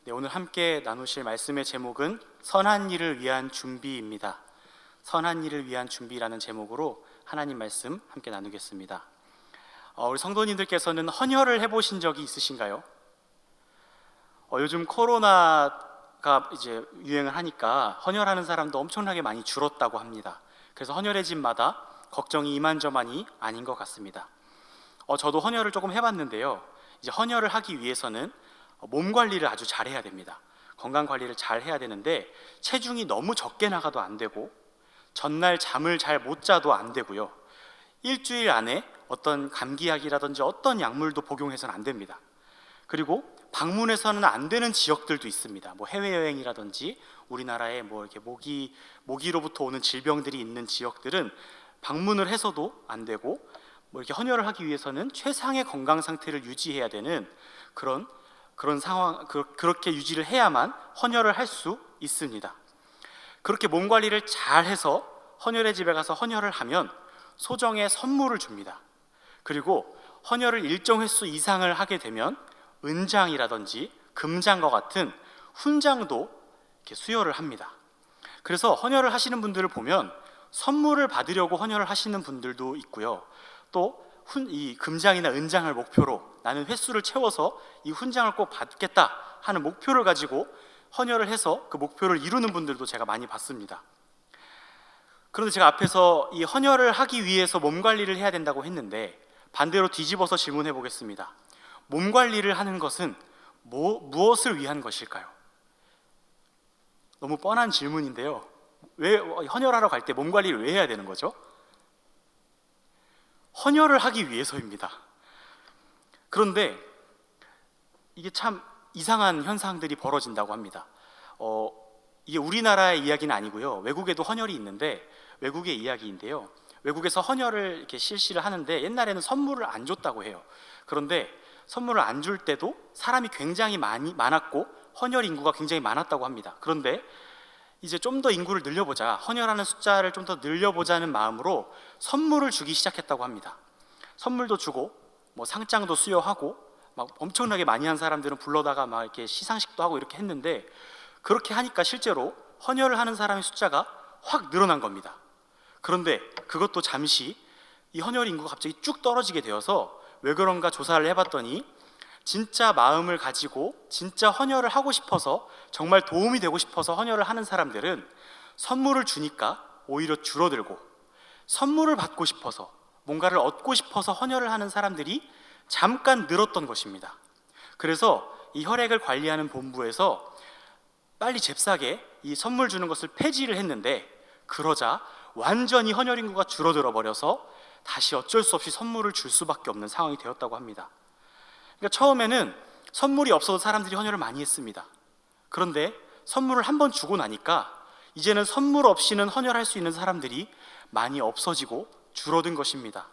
네, 오늘 함께 나누실 말씀의 제목은 선한 일을 위한 준비입니다. 선한 일을 위한 준비라는 제목으로 하나님 말씀 함께 나누겠습니다. 우리 성도님들께서는 헌혈을 해보신 적이 있으신가요? 요즘 코로나가 이제 유행을 하니까 헌혈하는 사람도 엄청나게 많이 줄었다고 합니다. 그래서 헌혈의 집마다 걱정이 이만저만이 아닌 것 같습니다. 저도 헌혈을 조금 해봤는데요. 이제 헌혈을 하기 위해서는 몸 관리를 아주 잘 해야 됩니다. 건강 관리를 잘 해야 되는데 체중이 너무 적게 나가도 안 되고 전날 잠을 잘 못 자도 안 되고요. 일주일 안에 어떤 감기약이라든지 어떤 약물도 복용해서는 안 됩니다. 그리고 방문해서는 안 되는 지역들도 있습니다. 뭐 해외여행이라든지 우리나라에 뭐 이렇게 모기로부터 오는 질병들이 있는 지역들은 방문을 해서도 안 되고 뭐 이렇게 헌혈을 하기 위해서는 최상의 건강 상태를 유지해야 되는 그런 상황, 그렇게 유지를 해야만 헌혈을 할 수 있습니다. 그렇게 몸 관리를 잘 해서 헌혈의 집에 가서 헌혈을 하면 소정의 선물을 줍니다. 그리고 헌혈을 일정 횟수 이상을 하게 되면 은장이라든지 금장과 같은 훈장도 이렇게 수여를 합니다. 그래서 헌혈을 하시는 분들을 보면 선물을 받으려고 헌혈을 하시는 분들도 있고요. 또 이 금장이나 은장을 목표로 나는 횟수를 채워서 이 훈장을 꼭 받겠다 하는 목표를 가지고 헌혈을 해서 그 목표를 이루는 분들도 제가 많이 봤습니다. 그런데 제가 앞에서 이 헌혈을 하기 위해서 몸 관리를 해야 된다고 했는데 반대로 뒤집어서 질문해 보겠습니다. 몸 관리를 하는 것은 무엇을 위한 것일까요? 너무 뻔한 질문인데요. 왜 헌혈하러 갈 때 몸 관리를 왜 해야 되는 거죠? 헌혈을 하기 위해서입니다. 그런데 이게 참 이상한 현상들이 벌어진다고 합니다. 이게 우리나라의 이야기는 아니고요. 외국에도 헌혈이 있는데 외국의 이야기인데요. 외국에서 헌혈을 이렇게 실시를 하는데 옛날에는 선물을 안 줬다고 해요. 그런데 선물을 안 줄 때도 사람이 굉장히 많았고 헌혈 인구가 굉장히 많았다고 합니다. 그런데 이제 좀 더 인구를 늘려보자, 헌혈하는 숫자를 좀 더 늘려보자는 마음으로 선물을 주기 시작했다고 합니다. 선물도 주고 뭐 상장도 수여하고 막 엄청나게 많이 한 사람들은 불러다가 막 이렇게 시상식도 하고 이렇게 했는데 그렇게 하니까 실제로 헌혈을 하는 사람의 숫자가 확 늘어난 겁니다. 그런데 그것도 잠시 이 헌혈 인구가 갑자기 쭉 떨어지게 되어서 왜 그런가 조사를 해봤더니 진짜 마음을 가지고 진짜 헌혈을 하고 싶어서 정말 도움이 되고 싶어서 헌혈을 하는 사람들은 선물을 주니까 오히려 줄어들고 선물을 받고 싶어서 뭔가를 얻고 싶어서 헌혈을 하는 사람들이 잠깐 늘었던 것입니다. 그래서 이 혈액을 관리하는 본부에서 빨리 잽싸게 이 선물 주는 것을 폐지를 했는데 그러자 완전히 헌혈 인구가 줄어들어 버려서 다시 어쩔 수 없이 선물을 줄 수밖에 없는 상황이 되었다고 합니다. 그러니까 처음에는 선물이 없어도 사람들이 헌혈을 많이 했습니다. 그런데 선물을 한번 주고 나니까 이제는 선물 없이는 헌혈할 수 있는 사람들이 많이 없어지고 줄어든 것입니다.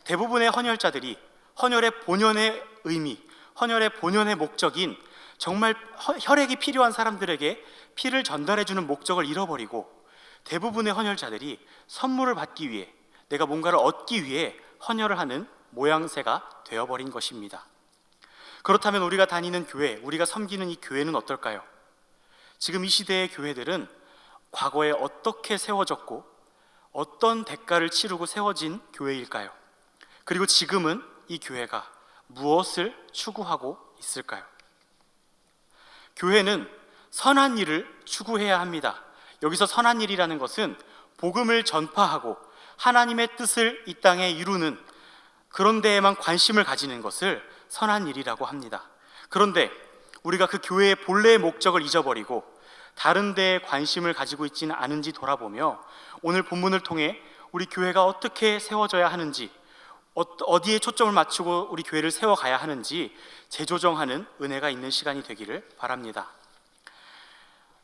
대부분의 헌혈자들이 헌혈의 본연의 의미, 헌혈의 본연의 목적인 정말 혈액이 필요한 사람들에게 피를 전달해주는 목적을 잃어버리고 대부분의 헌혈자들이 선물을 받기 위해 내가 뭔가를 얻기 위해 헌혈을 하는 모양새가 되어버린 것입니다. 그렇다면 우리가 다니는 교회, 우리가 섬기는 이 교회는 어떨까요? 지금 이 시대의 교회들은 과거에 어떻게 세워졌고 어떤 대가를 치르고 세워진 교회일까요? 그리고 지금은 이 교회가 무엇을 추구하고 있을까요? 교회는 선한 일을 추구해야 합니다. 여기서 선한 일이라는 것은 복음을 전파하고 하나님의 뜻을 이 땅에 이루는 그런 데에만 관심을 가지는 것을 선한 일이라고 합니다. 그런데 우리가 그 교회의 본래의 목적을 잊어버리고 다른 데에 관심을 가지고 있지는 않은지 돌아보며 오늘 본문을 통해 우리 교회가 어떻게 세워져야 하는지 어디에 초점을 맞추고 우리 교회를 세워가야 하는지 재조정하는 은혜가 있는 시간이 되기를 바랍니다.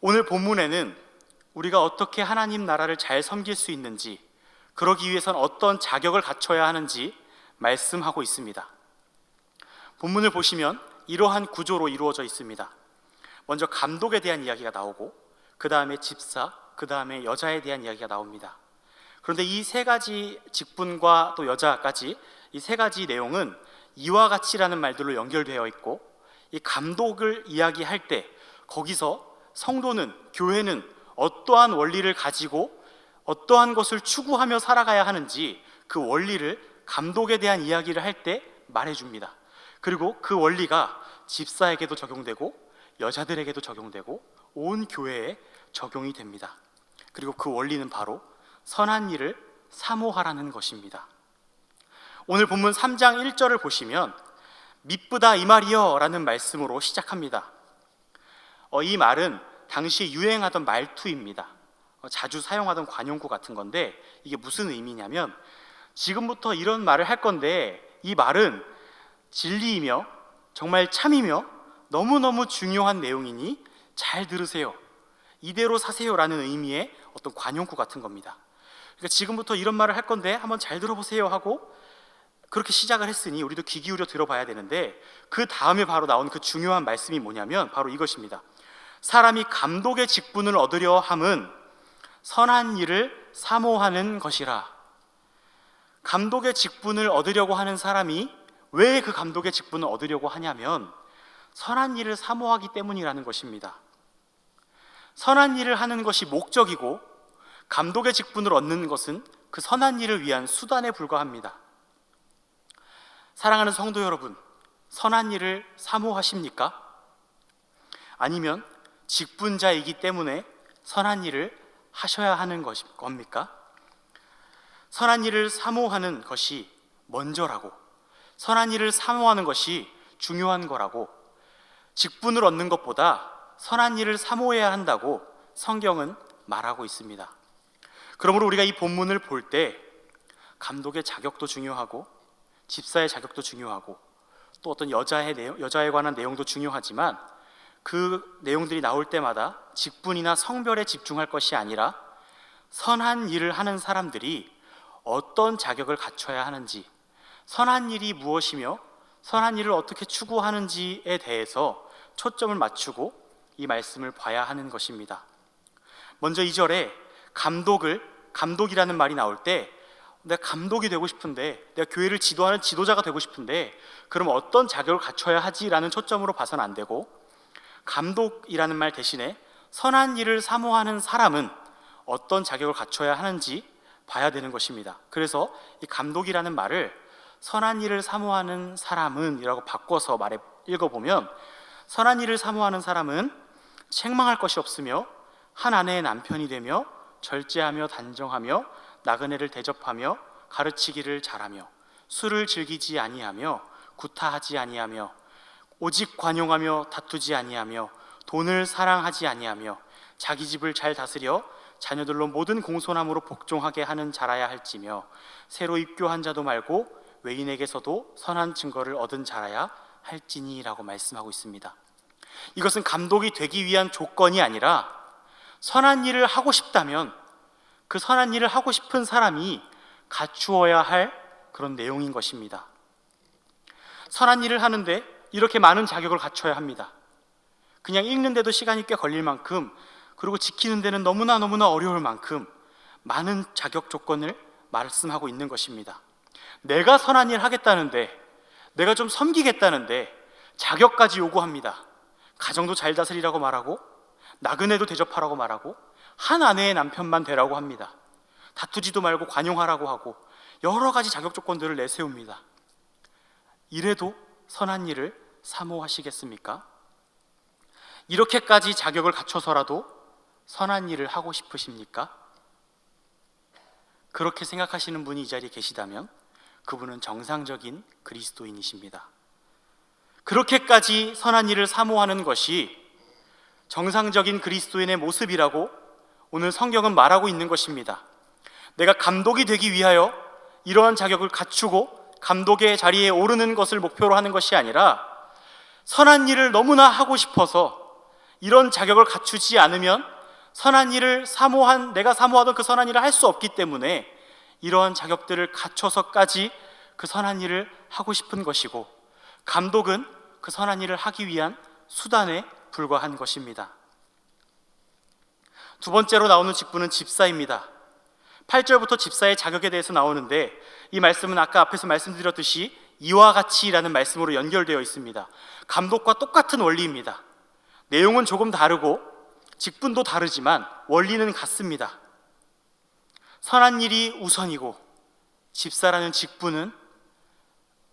오늘 본문에는 우리가 어떻게 하나님 나라를 잘 섬길 수 있는지 그러기 위해서는 어떤 자격을 갖춰야 하는지 말씀하고 있습니다. 본문을 보시면 이러한 구조로 이루어져 있습니다. 먼저 감독에 대한 이야기가 나오고 그 다음에 집사, 그 다음에 여자에 대한 이야기가 나옵니다. 그런데 이 세 가지 직분과 또 여자까지 이 세 가지 내용은 이와 같이라는 말들로 연결되어 있고 이 감독을 이야기할 때 거기서 성도는, 교회는 어떠한 원리를 가지고 어떠한 것을 추구하며 살아가야 하는지 그 원리를 감독에 대한 이야기를 할 때 말해줍니다. 그리고 그 원리가 집사에게도 적용되고 여자들에게도 적용되고 온 교회에 적용이 됩니다. 그리고 그 원리는 바로 선한 일을 사모하라는 것입니다. 오늘 본문 3장 1절을 보시면 미쁘다 이 말이여 라는 말씀으로 시작합니다. 이 말은 당시에 유행하던 말투입니다. 자주 사용하던 관용구 같은 건데 이게 무슨 의미냐면 지금부터 이런 말을 할 건데 이 말은 진리이며 정말 참이며 너무너무 중요한 내용이니 잘 들으세요, 이대로 사세요 라는 의미의 어떤 관용구 같은 겁니다. 그러니까 지금부터 이런 말을 할 건데 한번 잘 들어보세요 하고 그렇게 시작을 했으니 우리도 귀 기울여 들어봐야 되는데 그 다음에 바로 나온 그 중요한 말씀이 뭐냐면 바로 이것입니다. 사람이 감독의 직분을 얻으려 함은 선한 일을 사모하는 것이라. 감독의 직분을 얻으려고 하는 사람이 왜 그 감독의 직분을 얻으려고 하냐면 선한 일을 사모하기 때문이라는 것입니다. 선한 일을 하는 것이 목적이고 감독의 직분을 얻는 것은 그 선한 일을 위한 수단에 불과합니다. 사랑하는 성도 여러분, 선한 일을 사모하십니까? 아니면 직분자이기 때문에 선한 일을 하셔야 하는 겁니까? 선한 일을 사모하는 것이 먼저라고, 선한 일을 사모하는 것이 중요한 거라고, 직분을 얻는 것보다 선한 일을 사모해야 한다고 성경은 말하고 있습니다. 그러므로 우리가 이 본문을 볼 때 감독의 자격도 중요하고 집사의 자격도 중요하고 또 어떤 여자에 관한 내용도 중요하지만 그 내용들이 나올 때마다 직분이나 성별에 집중할 것이 아니라 선한 일을 하는 사람들이 어떤 자격을 갖춰야 하는지, 선한 일이 무엇이며 선한 일을 어떻게 추구하는지에 대해서 초점을 맞추고 이 말씀을 봐야 하는 것입니다. 먼저 2절에 감독이라는 말이 나올 때 내가 감독이 되고 싶은데, 내가 교회를 지도하는 지도자가 되고 싶은데 그럼 어떤 자격을 갖춰야 하지라는 초점으로 봐서는 안 되고, 감독이라는 말 대신에 선한 일을 사모하는 사람은 어떤 자격을 갖춰야 하는지 봐야 되는 것입니다. 그래서 이 감독이라는 말을 선한 일을 사모하는 사람은 이라고 바꿔서 읽어보면, 선한 일을 사모하는 사람은 책망할 것이 없으며 한 아내의 남편이 되며 절제하며 단정하며 나그네를 대접하며 가르치기를 잘하며 술을 즐기지 아니하며 구타하지 아니하며 오직 관용하며 다투지 아니하며 돈을 사랑하지 아니하며 자기 집을 잘 다스려 자녀들로 모든 공손함으로 복종하게 하는 자라야 할지며 새로 입교한 자도 말고 외인에게서도 선한 증거를 얻은 자라야 할지니 라고 말씀하고 있습니다. 이것은 감독이 되기 위한 조건이 아니라 선한 일을 하고 싶다면 그 선한 일을 하고 싶은 사람이 갖추어야 할 그런 내용인 것입니다. 선한 일을 하는데 이렇게 많은 자격을 갖춰야 합니다. 그냥 읽는데도 시간이 꽤 걸릴 만큼, 그리고 지키는 데는 너무나 어려울 만큼 많은 자격 조건을 말씀하고 있는 것입니다. 내가 선한 일 하겠다는데, 내가 좀 섬기겠다는데 자격까지 요구합니다. 가정도 잘 다스리라고 말하고 나그네도 대접하라고 말하고 한 아내의 남편만 되라고 합니다. 다투지도 말고 관용하라고 하고 여러 가지 자격 조건들을 내세웁니다. 이래도 선한 일을 사모하시겠습니까? 이렇게까지 자격을 갖춰서라도 선한 일을 하고 싶으십니까? 그렇게 생각하시는 분이 이 자리에 계시다면 그분은 정상적인 그리스도인이십니다. 그렇게까지 선한 일을 사모하는 것이 정상적인 그리스도인의 모습이라고 오늘 성경은 말하고 있는 것입니다. 내가 감독이 되기 위하여 이러한 자격을 갖추고 감독의 자리에 오르는 것을 목표로 하는 것이 아니라 선한 일을 너무나 하고 싶어서 이런 자격을 갖추지 않으면 선한 일을 내가 사모하던 그 선한 일을 할 수 없기 때문에 이러한 자격들을 갖춰서까지 그 선한 일을 하고 싶은 것이고, 감독은 그 선한 일을 하기 위한 수단에 불과한 것입니다. 두 번째로 나오는 직분은 집사입니다. 8절부터 집사의 자격에 대해서 나오는데 이 말씀은 아까 앞에서 말씀드렸듯이 이와 같이라는 말씀으로 연결되어 있습니다. 감독과 똑같은 원리입니다. 내용은 조금 다르고 직분도 다르지만 원리는 같습니다. 선한 일이 우선이고 집사라는 직분은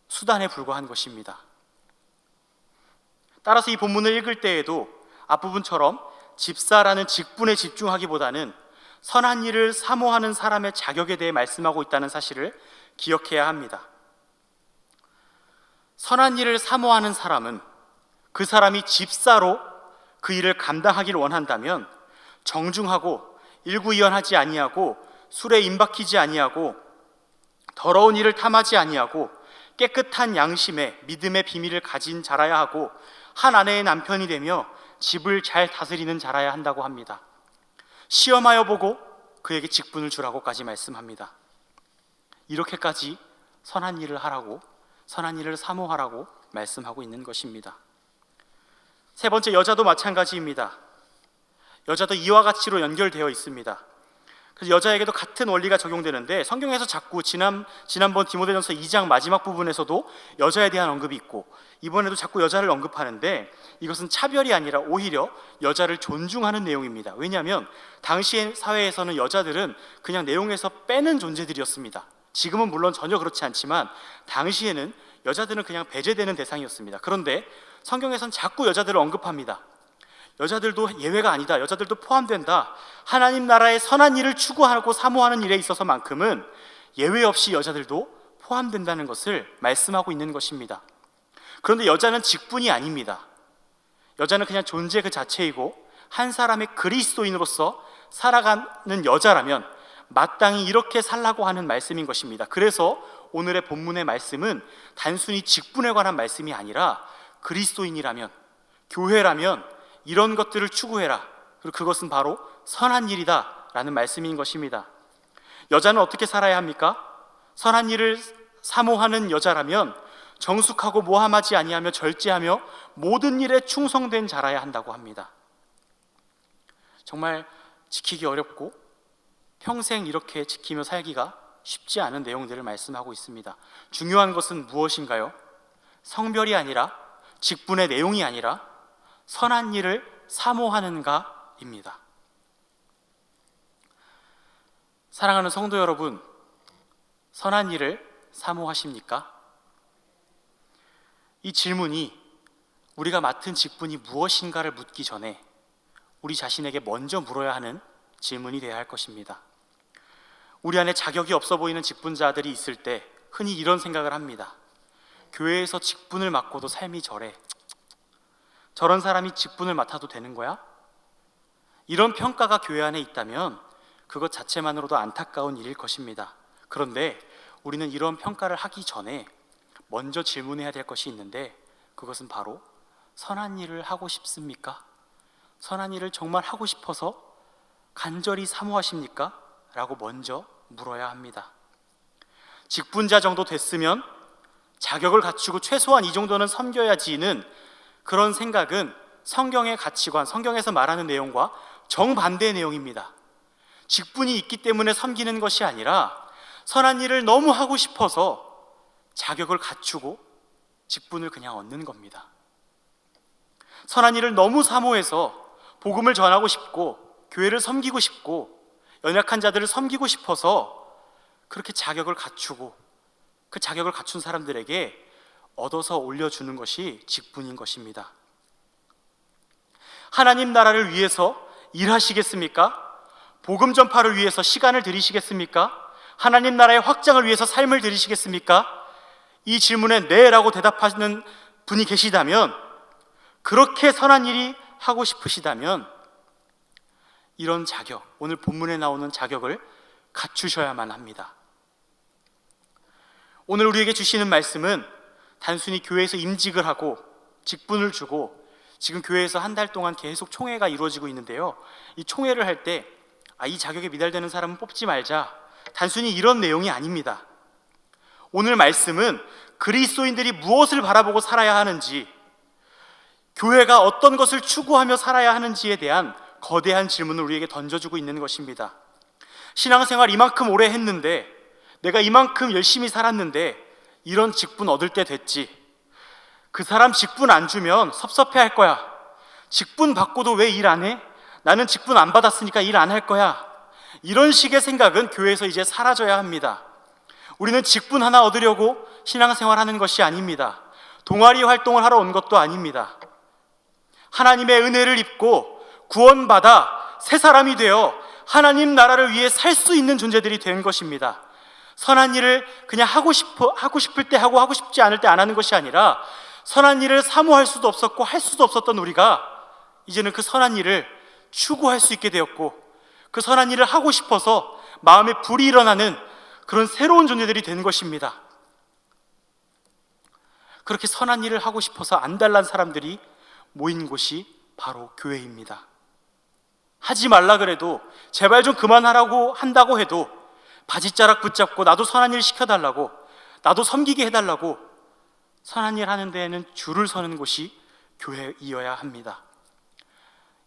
수단에 불과한 것입니다. 따라서 이 본문을 읽을 때에도 앞부분처럼 집사라는 직분에 집중하기보다는 선한 일을 사모하는 사람의 자격에 대해 말씀하고 있다는 사실을 기억해야 합니다. 선한 일을 사모하는 사람은 그 사람이 집사로 그 일을 감당하길 원한다면 정중하고 일구이연하지 아니하고 술에 임박히지 아니하고 더러운 일을 탐하지 아니하고 깨끗한 양심에 믿음의 비밀을 가진 자라야 하고 한 아내의 남편이 되며 집을 잘 다스리는 자라야 한다고 합니다. 시험하여 보고 그에게 직분을 주라고까지 말씀합니다. 이렇게까지 선한 일을 하라고, 선한 일을 사모하라고 말씀하고 있는 것입니다. 세 번째, 여자도 마찬가지입니다. 여자도 이와 같이로 연결되어 있습니다. 그래서 여자에게도 같은 원리가 적용되는데 성경에서 자꾸 지난번 디모데전서 2장 마지막 부분에서도 여자에 대한 언급이 있고 이번에도 자꾸 여자를 언급하는데 이것은 차별이 아니라 오히려 여자를 존중하는 내용입니다. 왜냐하면 당시의 사회에서는 여자들은 그냥 내용에서 빼는 존재들이었습니다. 지금은 물론 전혀 그렇지 않지만 당시에는 여자들은 그냥 배제되는 대상이었습니다. 그런데 성경에서는 자꾸 여자들을 언급합니다. 여자들도 예외가 아니다. 여자들도 포함된다. 하나님 나라의 선한 일을 추구하고 사모하는 일에 있어서만큼은 예외 없이 여자들도 포함된다는 것을 말씀하고 있는 것입니다. 그런데 여자는 직분이 아닙니다. 여자는 그냥 존재 그 자체이고 한 사람의 그리스도인으로서 살아가는 여자라면 마땅히 이렇게 살라고 하는 말씀인 것입니다. 그래서 오늘의 본문의 말씀은 단순히 직분에 관한 말씀이 아니라 그리스도인이라면, 교회라면 이런 것들을 추구해라. 그리고 그것은 바로 선한 일이다 라는 말씀인 것입니다. 여자는 어떻게 살아야 합니까? 선한 일을 사모하는 여자라면 정숙하고 모함하지 아니하며 절제하며 모든 일에 충성된 자라야 한다고 합니다. 정말 지키기 어렵고 평생 이렇게 지키며 살기가 쉽지 않은 내용들을 말씀하고 있습니다. 중요한 것은 무엇인가요? 성별이 아니라, 직분의 내용이 아니라 선한 일을 사모하는가입니다. 사랑하는 성도 여러분, 선한 일을 사모하십니까? 이 질문이 우리가 맡은 직분이 무엇인가를 묻기 전에 우리 자신에게 먼저 물어야 하는 질문이 되어야 할 것입니다. 우리 안에 자격이 없어 보이는 직분자들이 있을 때 흔히 이런 생각을 합니다. 교회에서 직분을 맡고도 삶이 저래. 저런 사람이 직분을 맡아도 되는 거야? 이런 평가가 교회 안에 있다면 그것 자체만으로도 안타까운 일일 것입니다. 그런데 우리는 이런 평가를 하기 전에 먼저 질문해야 될 것이 있는데 그것은 바로 선한 일을 하고 싶습니까? 선한 일을 정말 하고 싶어서 간절히 사모하십니까? 라고 먼저 물어야 합니다. 직분자 정도 됐으면 자격을 갖추고 최소한 이 정도는 섬겨야지는 그런 생각은 성경의 가치관, 성경에서 말하는 내용과 정반대의 내용입니다. 직분이 있기 때문에 섬기는 것이 아니라 선한 일을 너무 하고 싶어서 자격을 갖추고 직분을 그냥 얻는 겁니다. 선한 일을 너무 사모해서 복음을 전하고 싶고 교회를 섬기고 싶고 연약한 자들을 섬기고 싶어서 그렇게 자격을 갖추고 그 자격을 갖춘 사람들에게 얻어서 올려주는 것이 직분인 것입니다. 하나님 나라를 위해서 일하시겠습니까? 복음 전파를 위해서 시간을 들이시겠습니까? 하나님 나라의 확장을 위해서 삶을 들이시겠습니까? 이 질문에 네라고 대답하는 분이 계시다면, 그렇게 선한 일이 하고 싶으시다면 이런 자격, 오늘 본문에 나오는 자격을 갖추셔야만 합니다. 오늘 우리에게 주시는 말씀은 단순히 교회에서 임직을 하고 직분을 주고 지금 교회에서 한 달 동안 계속 총회가 이루어지고 있는데요, 이 총회를 할 때 이 자격에 미달되는 사람은 뽑지 말자, 단순히 이런 내용이 아닙니다. 오늘 말씀은 그리스도인들이 무엇을 바라보고 살아야 하는지, 교회가 어떤 것을 추구하며 살아야 하는지에 대한 거대한 질문을 우리에게 던져주고 있는 것입니다. 신앙생활 이만큼 오래 했는데, 내가 이만큼 열심히 살았는데 이런 직분 얻을 때 됐지. 그 사람 직분 안 주면 섭섭해할 거야. 직분 받고도 왜 일 안 해? 나는 직분 안 받았으니까 일 안 할 거야. 이런 식의 생각은 교회에서 이제 사라져야 합니다. 우리는 직분 하나 얻으려고 신앙생활하는 것이 아닙니다. 동아리 활동을 하러 온 것도 아닙니다. 하나님의 은혜를 입고 구원받아 새 사람이 되어 하나님 나라를 위해 살 수 있는 존재들이 된 것입니다. 선한 일을 그냥 하고 싶을 때 하고 하고 싶지 않을 때 안 하는 것이 아니라 선한 일을 사모할 수도 없었고 할 수도 없었던 우리가 이제는 그 선한 일을 추구할 수 있게 되었고, 그 선한 일을 하고 싶어서 마음에 불이 일어나는 그런 새로운 존재들이 되는 것입니다. 그렇게 선한 일을 하고 싶어서 안달난 사람들이 모인 곳이 바로 교회입니다. 하지 말라 그래도, 제발 좀 그만하라고 한다고 해도 바지자락 붙잡고 나도 선한 일 시켜달라고, 나도 섬기게 해달라고 선한 일 하는 데에는 줄을 서는 곳이 교회이어야 합니다.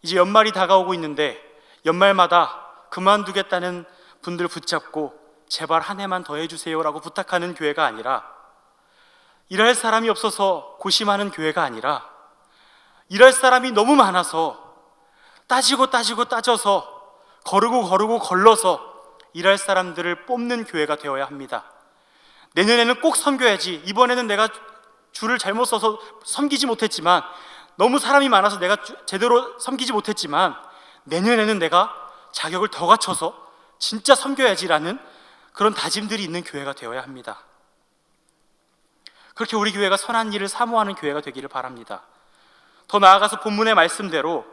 이제 연말이 다가오고 있는데 연말마다 그만두겠다는 분들 붙잡고 제발 한 해만 더 해주세요라고 부탁하는 교회가 아니라, 일할 사람이 없어서 고심하는 교회가 아니라, 일할 사람이 너무 많아서 따져서 거르고 걸러서 일할 사람들을 뽑는 교회가 되어야 합니다. 내년에는 꼭 섬겨야지. 이번에는 내가 줄을 잘못 서서 섬기지 못했지만, 너무 사람이 많아서 내가 제대로 섬기지 못했지만, 내년에는 내가 자격을 더 갖춰서 진짜 섬겨야지라는 그런 다짐들이 있는 교회가 되어야 합니다. 그렇게 우리 교회가 선한 일을 사모하는 교회가 되기를 바랍니다. 더 나아가서 본문의 말씀대로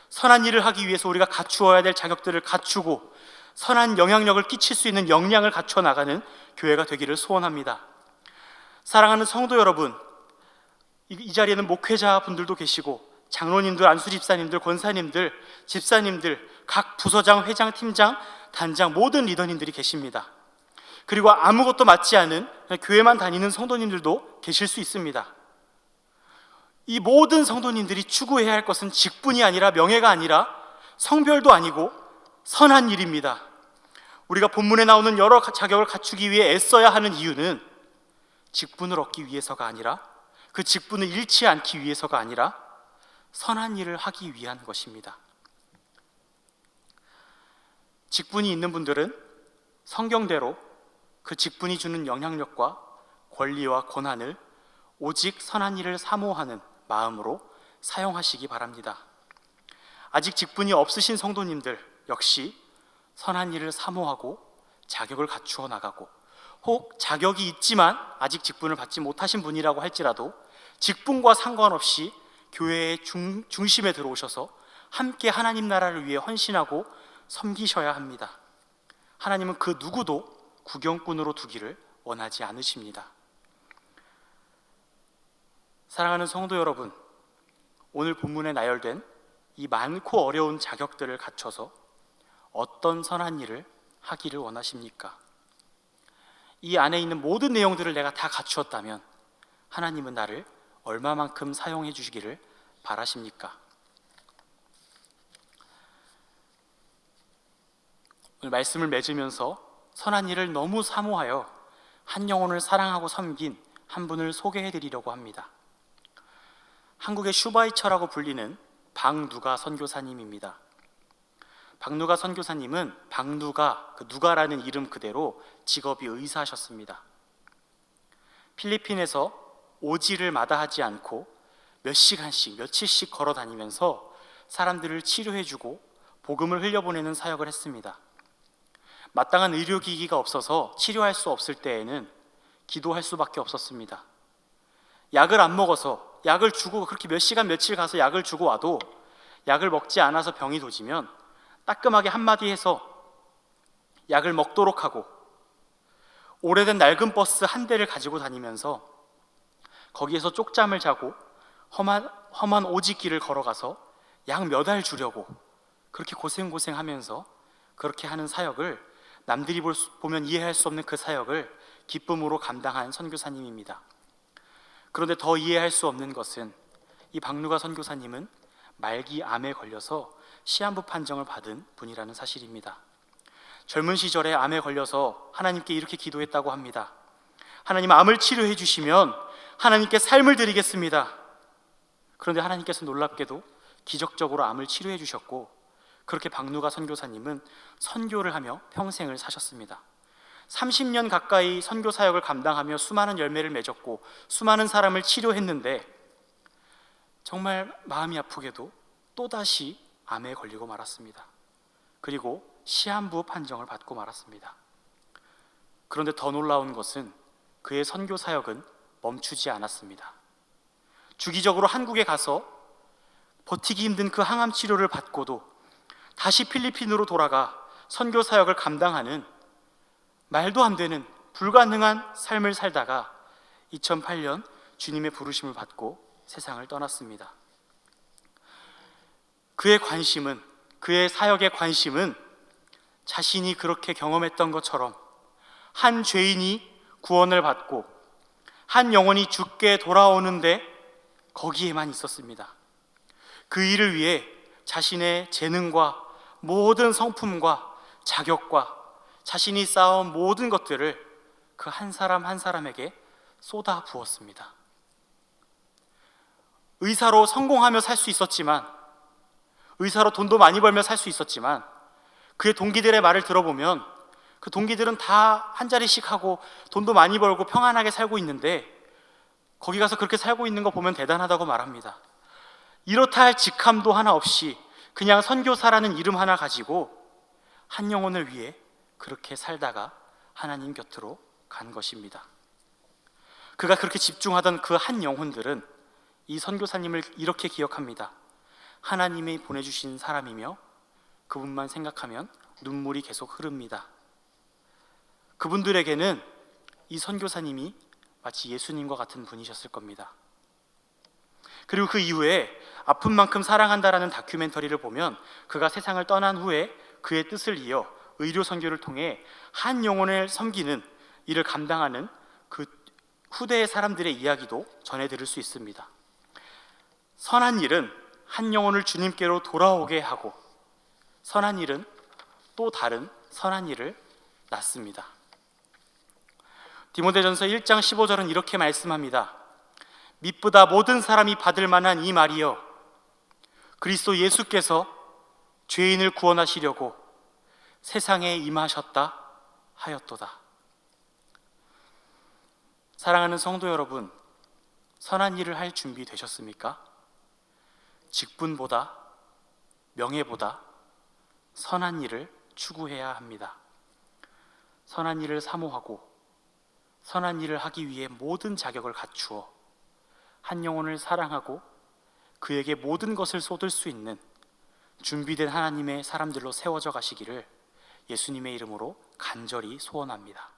선한 일을 하기 위해서 우리가 갖추어야 될 자격들을 갖추고 선한 영향력을 끼칠 수 있는 역량을 갖춰 나가는 교회가 되기를 소원합니다. 사랑하는 성도 여러분, 이 자리에는 목회자분들도 계시고 장로님들, 안수집사님들, 권사님들, 집사님들, 각 부서장, 회장, 팀장, 단장, 모든 리더님들이 계십니다. 그리고 아무것도 맞지 않은 교회만 다니는 성도님들도 계실 수 있습니다. 이 모든 성도님들이 추구해야 할 것은 직분이 아니라, 명예가 아니라, 성별도 아니고 선한 일입니다. 우리가 본문에 나오는 여러 자격을 갖추기 위해 애써야 하는 이유는 직분을 얻기 위해서가 아니라, 그 직분을 잃지 않기 위해서가 아니라 선한 일을 하기 위한 것입니다. 직분이 있는 분들은 성경대로 그 직분이 주는 영향력과 권리와 권한을 오직 선한 일을 사모하는 마음으로 사용하시기 바랍니다. 아직 직분이 없으신 성도님들 역시 선한 일을 사모하고 자격을 갖추어 나가고, 혹 자격이 있지만 아직 직분을 받지 못하신 분이라고 할지라도 직분과 상관없이 교회의 중심에 들어오셔서 함께 하나님 나라를 위해 헌신하고 섬기셔야 합니다. 하나님은 그 누구도 구경꾼으로 두기를 원하지 않으십니다. 사랑하는 성도 여러분, 오늘 본문에 나열된 이 많고 어려운 자격들을 갖춰서 어떤 선한 일을 하기를 원하십니까? 이 안에 있는 모든 내용들을 내가 다 갖추었다면 하나님은 나를 얼마만큼 사용해 주시기를 바라십니까? 오늘 말씀을 맺으면서 선한 일을 너무 사모하여 한 영혼을 사랑하고 섬긴 한 분을 소개해 드리려고 합니다. 한국의 슈바이처라고 불리는 박누가 선교사님입니다. 박누가 선교사님은 박누가, 그 누가라는 이름 그대로 직업이 의사셨습니다. 필리핀에서 오지를 마다하지 않고 몇 시간씩, 며칠씩 걸어 다니면서 사람들을 치료해주고 복음을 흘려보내는 사역을 했습니다. 마땅한 의료기기가 없어서 치료할 수 없을 때에는 기도할 수밖에 없었습니다. 약을 안 먹어서, 약을 주고 그렇게 몇 시간 며칠 가서 약을 주고 와도 약을 먹지 않아서 병이 도지면 따끔하게 한마디 해서 약을 먹도록 하고, 오래된 낡은 버스 한 대를 가지고 다니면서 거기에서 쪽잠을 자고 험한 오지길을 걸어가서 약 몇 알 주려고 그렇게 고생하면서 그렇게 하는 사역을, 남들이 보면 이해할 수 없는 그 사역을 기쁨으로 감당한 선교사님입니다. 그런데 더 이해할 수 없는 것은 이 박누가 선교사님은 말기 암에 걸려서 시한부 판정을 받은 분이라는 사실입니다. 젊은 시절에 암에 걸려서 하나님께 이렇게 기도했다고 합니다. 하나님, 암을 치료해 주시면 하나님께 삶을 드리겠습니다. 그런데 하나님께서 놀랍게도 기적적으로 암을 치료해 주셨고, 그렇게 박누가 선교사님은 선교를 하며 평생을 사셨습니다. 30년 가까이 선교 사역을 감당하며 수많은 열매를 맺었고 수많은 사람을 치료했는데, 정말 마음이 아프게도 또다시 암에 걸리고 말았습니다. 그리고 시한부 판정을 받고 말았습니다. 그런데 더 놀라운 것은 그의 선교 사역은 멈추지 않았습니다. 주기적으로 한국에 가서 버티기 힘든 그 항암 치료를 받고도 다시 필리핀으로 돌아가 선교 사역을 감당하는 말도 안 되는 불가능한 삶을 살다가 2008년 주님의 부르심을 받고 세상을 떠났습니다. 그의 관심은, 그의 사역의 관심은 자신이 그렇게 경험했던 것처럼 한 죄인이 구원을 받고 한 영혼이 죽게 돌아오는데 거기에만 있었습니다. 그 일을 위해 자신의 재능과 모든 성품과 자격과 자신이 쌓아온 모든 것들을 그 한 사람 한 사람에게 쏟아 부었습니다. 의사로 성공하며 살 수 있었지만, 의사로 돈도 많이 벌며 살 수 있었지만, 그의 동기들의 말을 들어보면 그 동기들은 다 한 자리씩 하고 돈도 많이 벌고 평안하게 살고 있는데, 거기 가서 그렇게 살고 있는 거 보면 대단하다고 말합니다. 이렇다 할 직함도 하나 없이 그냥 선교사라는 이름 하나 가지고 한 영혼을 위해 그렇게 살다가 하나님 곁으로 간 것입니다. 그가 그렇게 집중하던 그 한 영혼들은 이 선교사님을 이렇게 기억합니다. 하나님이 보내주신 사람이며 그분만 생각하면 눈물이 계속 흐릅니다. 그분들에게는 이 선교사님이 마치 예수님과 같은 분이셨을 겁니다. 그리고 그 이후에 아픈 만큼 사랑한다라는 다큐멘터리를 보면 그가 세상을 떠난 후에 그의 뜻을 이어 의료 선교를 통해 한 영혼을 섬기는 일을 감당하는 그 후대의 사람들의 이야기도 전해 들을 수 있습니다. 선한 일은 한 영혼을 주님께로 돌아오게 하고, 선한 일은 또 다른 선한 일을 낳습니다. 디모데전서 1장 15절은 이렇게 말씀합니다. 믿보다 모든 사람이 받을 만한 이 말이여, 그리스도 예수께서 죄인을 구원하시려고 세상에 임하셨다 하였도다. 사랑하는 성도 여러분, 선한 일을 할 준비 되셨습니까? 직분보다, 명예보다 선한 일을 추구해야 합니다. 선한 일을 사모하고 선한 일을 하기 위해 모든 자격을 갖추어 한 영혼을 사랑하고 그에게 모든 것을 쏟을 수 있는 준비된 하나님의 사람들로 세워져 가시기를 예수님의 이름으로 간절히 소원합니다.